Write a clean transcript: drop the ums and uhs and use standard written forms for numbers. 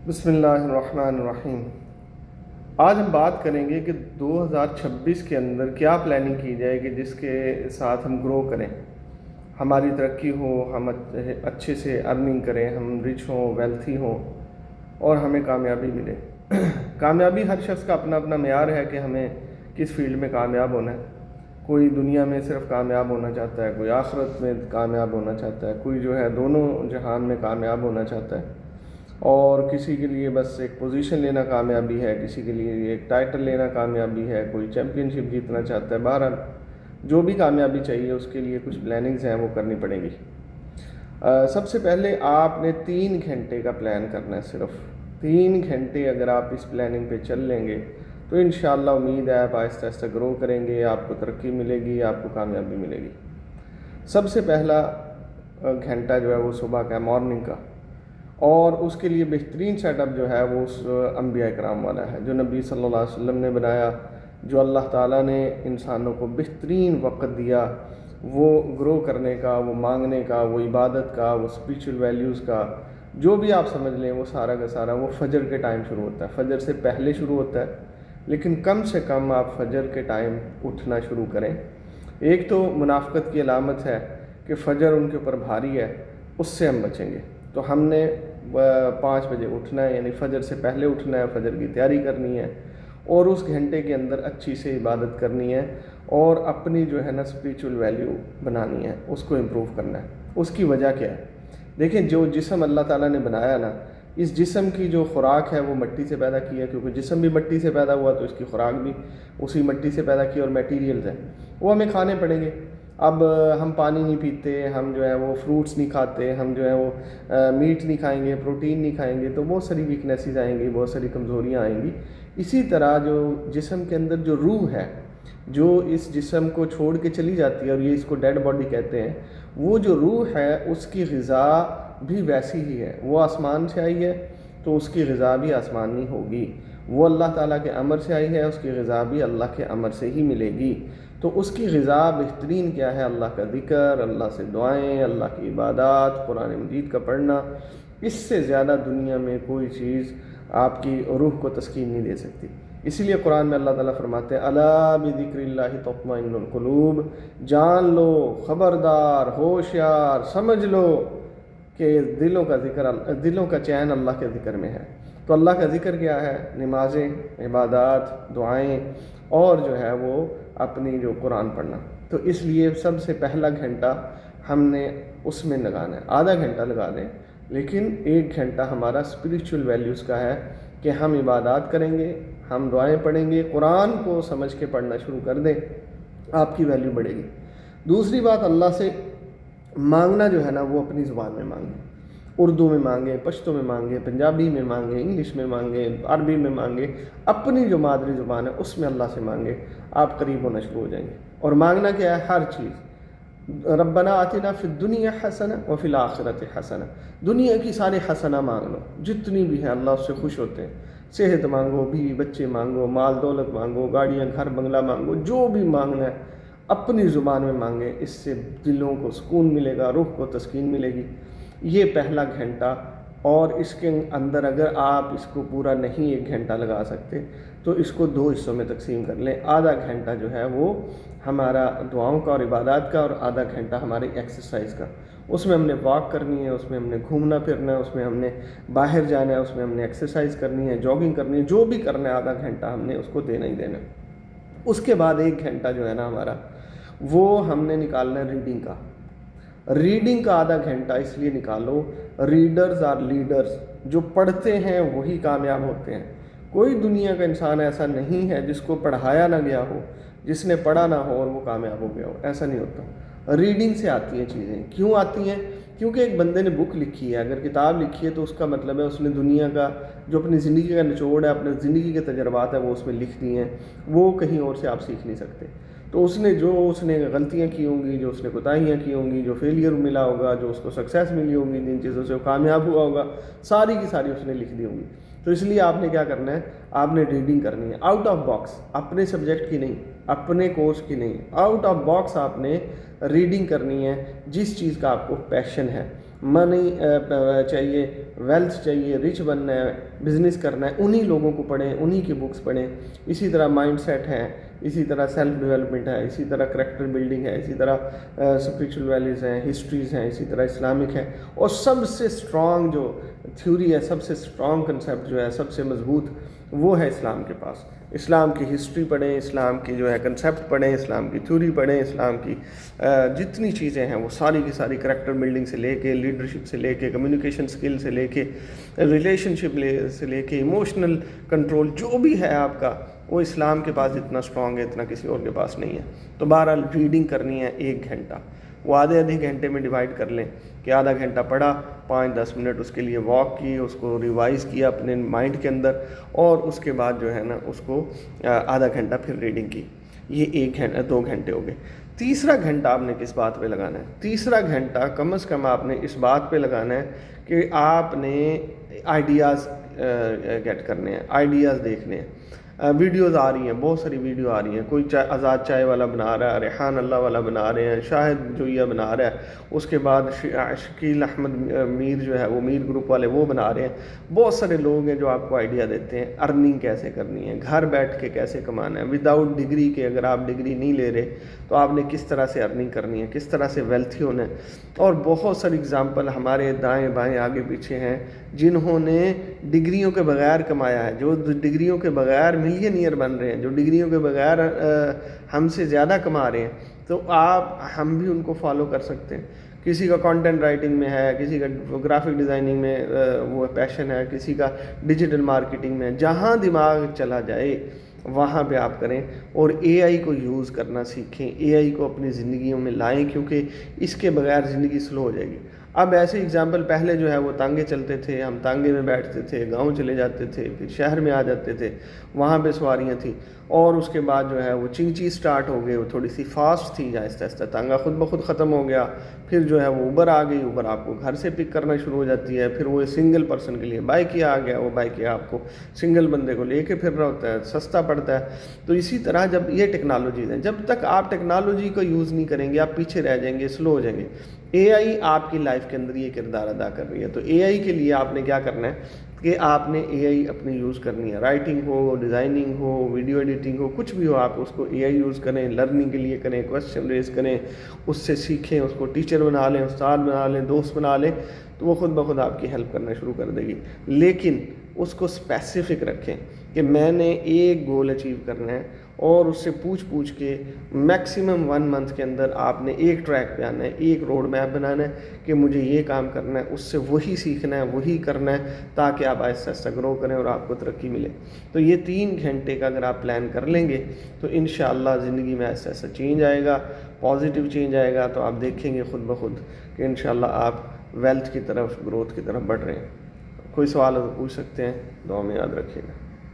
بسم اللہ الرحمن الرحیم۔ آج ہم بات کریں گے کہ 2026 کے اندر کیا پلاننگ کی جائے کہ جس کے ساتھ ہم گرو کریں، ہماری ترقی ہو، ہم اچھے سے ارننگ کریں، ہم رچ ہوں، ویلتھی ہوں اور ہمیں کامیابی ملے۔ کامیابی ہر شخص کا اپنا اپنا معیار ہے کہ ہمیں کس فیلڈ میں کامیاب ہونا ہے۔ کوئی دنیا میں صرف کامیاب ہونا چاہتا ہے، کوئی آخرت میں کامیاب ہونا چاہتا ہے، کوئی جو ہے دونوں جہان میں کامیاب ہونا چاہتا ہے، اور کسی کے لیے بس ایک پوزیشن لینا کامیابی ہے، کسی کے لیے ایک ٹائٹل لینا کامیابی ہے، کوئی چیمپئن شپ جیتنا چاہتا ہے۔ بہرحال جو بھی کامیابی چاہیے اس کے لیے کچھ پلاننگز ہیں وہ کرنی پڑیں گی۔ سب سے پہلے آپ نے 3 گھنٹے کا پلان کرنا ہے، صرف 3 گھنٹے اگر آپ اس پلاننگ پہ چل لیں گے تو انشاءاللہ امید ہے آپ آہستہ آہستہ گرو کریں گے، آپ کو ترقی ملے گی، آپ کو کامیابی ملے گی۔ سب سے پہلا گھنٹہ جو ہے وہ صبح کا مارننگ کا، اور اس کے لیے بہترین سیٹ اپ جو ہے وہ اس انبیاء کرام والا ہے جو نبی صلی اللہ علیہ وسلم نے بنایا، جو اللہ تعالیٰ نے انسانوں کو بہترین وقت دیا وہ گرو کرنے کا، وہ مانگنے کا، وہ عبادت کا، وہ اسپریچول ویلیوز کا، جو بھی آپ سمجھ لیں وہ سارا کا سارا وہ فجر کے ٹائم شروع ہوتا ہے۔ فجر سے پہلے شروع ہوتا ہے، لیکن کم سے کم آپ فجر کے ٹائم اٹھنا شروع کریں۔ ایک تو منافقت کی علامت ہے کہ فجر ان کے اوپر بھاری ہے، اس سے ہم بچیں گے۔ تو ہم نے 5 بجے اٹھنا ہے، یعنی فجر سے پہلے اٹھنا ہے، فجر کی تیاری کرنی ہے اور اس گھنٹے کے اندر اچھی سے عبادت کرنی ہے اور اپنی جو ہے نا اسپریچول ویلیو بنانی ہے، اس کو امپروو کرنا ہے۔ اس کی وجہ کیا ہے؟ دیکھیں، جو جسم اللہ تعالیٰ نے بنایا نا، اس جسم کی جو خوراک ہے وہ مٹی سے پیدا کی ہے، کیونکہ جسم بھی مٹی سے پیدا ہوا تو اس کی خوراک بھی اسی مٹی سے پیدا کی، اور میٹیریلز ہیں وہ ہمیں کھانے پڑیں گے۔ اب ہم پانی نہیں پیتے، ہم جو ہے وہ فروٹس نہیں کھاتے، ہم جو ہے وہ میٹ نہیں کھائیں گے، پروٹین نہیں کھائیں گے، تو بہت ساری ویکنیسز آئیں گی، بہت ساری کمزوریاں آئیں گی۔ اسی طرح جو جسم کے اندر جو روح ہے، جو اس جسم کو چھوڑ کے چلی جاتی ہے، اور یہ اس کو ڈیڈ باڈی کہتے ہیں، وہ جو روح ہے اس کی غذا بھی ویسی ہی ہے، وہ آسمان سے آئی ہے تو اس کی غذا بھی آسمانی ہوگی۔ وہ اللہ تعالیٰ کے امر سے آئی ہے، اس کی غذا بھی اللہ کے امر سے ہی ملے گی۔ تو اس کی غذا بہترین کیا ہے؟ اللہ کا ذکر، اللہ سے دعائیں، اللہ کی عبادات، قرآن مجید کا پڑھنا۔ اس سے زیادہ دنیا میں کوئی چیز آپ کی روح کو تسکین نہیں دے سکتی۔ اسی لیے قرآن میں اللہ تعالیٰ فرماتے ہیں الا بذکر اللہ تطمئن القلوب، جان لو، خبردار، ہوشیار، سمجھ لو کہ دلوں کا چین اللہ کے ذکر میں ہے۔ تو اللہ کا ذکر کیا ہے؟ نمازیں، عبادات، دعائیں، اور جو ہے وہ اپنی جو قرآن پڑھنا۔ تو اس لیے سب سے پہلا گھنٹہ ہم نے اس میں لگانا ہے، آدھا گھنٹہ لگا دیں، لیکن 1 گھنٹہ ہمارا اسپریچول ویلیوز کا ہے کہ ہم عبادات کریں گے، ہم دعائیں پڑھیں گے، قرآن کو سمجھ کے پڑھنا شروع کر دیں، آپ کی ویلیو بڑھے گی۔ دوسری بات، اللہ سے مانگنا جو ہے نا وہ اپنی زبان میں مانگیں، اردو میں مانگیں، پشتو میں مانگیں، پنجابی میں مانگیں، انگلش میں مانگیں، عربی میں مانگیں، اپنی جو مادری زبان ہے اس میں اللہ سے مانگیں، آپ قریب ہونا شروع ہو جائیں گے۔ اور مانگنا کیا ہے؟ ہر چیز، ربنا آتنا فی الدنیا حسنہ وفی الآخرۃ حسنہ، دنیا کی ساری حسنہ مانگ لو، جتنی بھی ہیں اللہ اس سے خوش ہوتے ہیں۔ صحت مانگو، بیوی بچے مانگو، مال دولت مانگو، گاڑیاں گھر بنگلہ مانگو، جو بھی مانگنا ہے اپنی زبان میں مانگیں، اس سے دلوں کو سکون ملے گا، روح کو تسکین ملے گی۔ یہ پہلا گھنٹہ، اور اس کے اندر اگر آپ اس کو پورا نہیں 1 گھنٹہ لگا سکتے تو اس کو 2 حصوں میں تقسیم کر لیں۔ آدھا گھنٹہ جو ہے وہ ہمارا دعاؤں کا اور عبادات کا، اور آدھا گھنٹہ ہماری ایکسرسائز کا۔ اس میں ہم نے واک کرنی ہے، اس میں ہم نے گھومنا پھرنا ہے، اس میں ہم نے باہر جانا ہے، اس میں ہم نے ایکسرسائز کرنی ہے، جاگنگ کرنی ہے، جو بھی کرنا ہے آدھا گھنٹہ ہم نے اس کو دینا ہی دینا ہے۔ اس کے بعد 1 گھنٹہ جو ہے نا ہمارا، وہ ہم نے نکالنا ہے ریڈنگ کا۔ ریڈنگ کا آدھا گھنٹہ اس لیے نکالو، ریڈرز آر لیڈرز، جو پڑھتے ہیں وہی کامیاب ہوتے ہیں۔ کوئی دنیا کا انسان ایسا نہیں ہے جس کو پڑھایا نہ گیا ہو، جس نے پڑھا نہ ہو اور وہ کامیاب ہو گیا ہو، ایسا نہیں ہوتا۔ ریڈنگ سے آتی ہیں چیزیں۔ کیوں آتی ہیں؟ کیونکہ ایک بندے نے بک لکھی ہے، اگر کتاب لکھی ہے تو اس کا مطلب ہے اس نے دنیا کا جو اپنی زندگی کا نچوڑ ہے، اپنے زندگی کے تجربات ہے، وہ اس میں لکھ دی ہیں، وہ کہیں اور سے آپ سیکھ نہیں سکتے۔ تو اس نے غلطیاں کی ہوں گی، جو اس نے کوتاہیاں کی ہوں گی، جو فیلئر ملا ہوگا، جو اس کو سکسیس ملی ہوگی، جن چیزوں سے وہ کامیاب ہوا ہوگا، ساری کی ساری اس نے لکھ دی ہوں گی۔ تو اس لیے آپ نے کیا کرنا ہے؟ آپ نے ریڈنگ کرنی ہے آؤٹ آف باکس، اپنے سبجیکٹ کی نہیں، اپنے کورس کی نہیں، آؤٹ آف باکس آپ نے ریڈنگ کرنی ہے، جس چیز کا آپ کو پیشن ہے۔ منی چاہیے، ویلتھ چاہیے، رچ بننا ہے، بزنس کرنا ہے، انہی لوگوں کو پڑھیں، انہی کی بکس پڑھیں. اسی طرح مائنڈ سیٹ ہے، اسی طرح سیلف ڈیولپمنٹ ہے، اسی طرح کریکٹر بلڈنگ ہے، اسی طرح اسپریچول ویلیوز ہیں، ہسٹریز ہیں، اسی طرح اسلامک ہے. اور سب سے اسٹرانگ جو تھیوری ہے، سب سے اسٹرانگ کنسیپٹ جو ہے، سب سے مضبوط، وہ ہے اسلام کے پاس. اسلام کی ہسٹری پڑھیں، اسلام کی جو ہے کنسیپٹ پڑھیں، اسلام کی تھیوری پڑھیں، اسلام کی جتنی چیزیں ہیں وہ ساری کی ساری، کریکٹر بلڈنگ سے لے کے، لیڈرشپ سے لے کے، کمیونیکیشن سکل سے لے کے، ریلیشن شپ سے لے کے، ایموشنل کنٹرول، جو بھی ہے آپ کا، وہ اسلام کے پاس اتنا اسٹرانگ ہے، اتنا کسی اور کے پاس نہیں ہے. تو بہرحال ریڈنگ کرنی ہے 1 گھنٹہ، وہ آدھے گھنٹے میں ڈیوائڈ کر لیں کہ آدھا گھنٹہ پڑھا، 5-10 منٹ اس کے لیے واک کی، اس کو ریوائز کیا اپنے مائنڈ کے اندر، اور اس کے بعد جو ہے نا اس کو آدھا گھنٹہ پھر ریڈنگ کی. یہ 2 گھنٹے ہو گئے. تیسرا گھنٹہ آپ نے کس بات پہ لگانا ہے؟ تیسرا گھنٹہ کم از کم آپ نے اس بات پہ لگانا ہے کہ آپ نے آئیڈیاز گیٹ کرنے ہیں، آئیڈیاز دیکھنے ہیں. ویڈیوز آ رہی ہیں، بہت ساری ویڈیو آ رہی ہیں. کوئی آزاد چائے والا بنا رہا ہے، ریحان اللہ والا بنا رہے ہیں، شاہد جویہ بنا رہا ہے، اس کے بعد شکیل احمد میر جو ہے وہ میر گروپ والے وہ بنا رہے ہیں. بہت سارے لوگ ہیں جو آپ کو آئیڈیا دیتے ہیں ارننگ کیسے کرنی ہے، گھر بیٹھ کے کیسے کمانا ہے، وداؤٹ ڈگری کے. اگر آپ ڈگری نہیں لے رہے تو آپ نے کس طرح سے ارننگ کرنی ہے، کس طرح سے ویلتھی ہونا ہے. اور بہت ساری اگزامپل ہمارے دائیں بائیں آگے پیچھے ہیں جنہوں نے ڈگریوں کے بغیر کمایا ہے، جو ڈگریوں کے بغیر ملینئر بن رہے ہیں، جو ڈگریوں کے بغیر ہم سے زیادہ کما رہے ہیں. تو ہم بھی ان کو فالو کر سکتے ہیں. کسی کا کانٹینٹ رائٹنگ میں ہے، کسی کا گرافک ڈیزائننگ میں وہ پیشن ہے، کسی کا ڈیجیٹل مارکیٹنگ میں. جہاں دماغ چلا جائے وہاں پہ آپ کریں، اور اے آئی کو یوز کرنا سیکھیں، اے آئی کو اپنی زندگیوں میں لائیں، کیونکہ اس کے بغیر زندگی سلو ہو جائے گی. اب ایسے اگزامپل پہلے جو ہے وہ تانگے چلتے تھے، ہم تانگے میں بیٹھتے تھے، گاؤں چلے جاتے تھے، پھر شہر میں آ جاتے تھے، وہاں پہ سواریاں تھیں. اور اس کے بعد جو ہے وہ چنچی سٹارٹ ہو گئے، وہ تھوڑی سی فاسٹ تھی، آہستہ آہستہ تانگا خود بخود ختم ہو گیا. پھر جو ہے وہ اوبر آ گئی، اوبر آپ کو گھر سے پک کرنا شروع ہو جاتی ہے. پھر وہ سنگل پرسن کے لیے بائکیا آ گیا، وہ بائکیا آپ کو سنگل بندے کو لے کے پھرنا ہوتا ہے، سستا پڑتا ہے. تو اسی طرح جب یہ ٹیکنالوجیز ہیں، جب تک آپ ٹیکنالوجی کو یوز نہیں کریں گے آپ پیچھے رہ جائیں گے، سلو ہو جائیں گے. اے آئی آپ کی لائف کے اندر یہ کردار ادا کر رہی ہے. تو اے آئی کے لیے آپ نے کیا کرنا ہے کہ آپ نے اے آئی اپنی یوز کرنی ہے. رائٹنگ ہو، ڈیزائننگ ہو، ویڈیو ایڈیٹنگ ہو، کچھ بھی ہو، آپ اس کو اے آئی یوز کریں، لرننگ کے لیے کریں، کویسچن ریز کریں، اس سے سیکھیں، اس کو ٹیچر بنا لیں، استاد بنا لیں، دوست بنا لیں. تو وہ خود بخود آپ کی ہیلپ کرنا شروع کر دے گی. لیکن اس کو اسپیسیفک رکھیں کہ میں نے ایک گول اچیو کرنا ہے، اور اس سے پوچھ کے میکسیمم 1 منتھ کے اندر آپ نے ایک ٹریک پہ آنا ہے، ایک روڈ میپ بنانا ہے کہ مجھے یہ کام کرنا ہے، اس سے وہی سیکھنا ہے، وہی کرنا ہے، تاکہ آپ آہستہ آہستہ گرو کریں اور آپ کو ترقی ملے. تو یہ 3 گھنٹے کا اگر آپ پلان کر لیں گے تو انشاءاللہ زندگی میں آہستہ آہستہ چینج آئے گا، پازیٹیو چینج آئے گا. تو آپ دیکھیں گے خود بخود کہ انشاءاللہ آپ ویلتھ کی طرف، گروتھ کی طرف بڑھ رہے ہیں. کوئی سوال ہو تو پوچھ سکتے ہیں. دعا میں یاد رکھیے گا.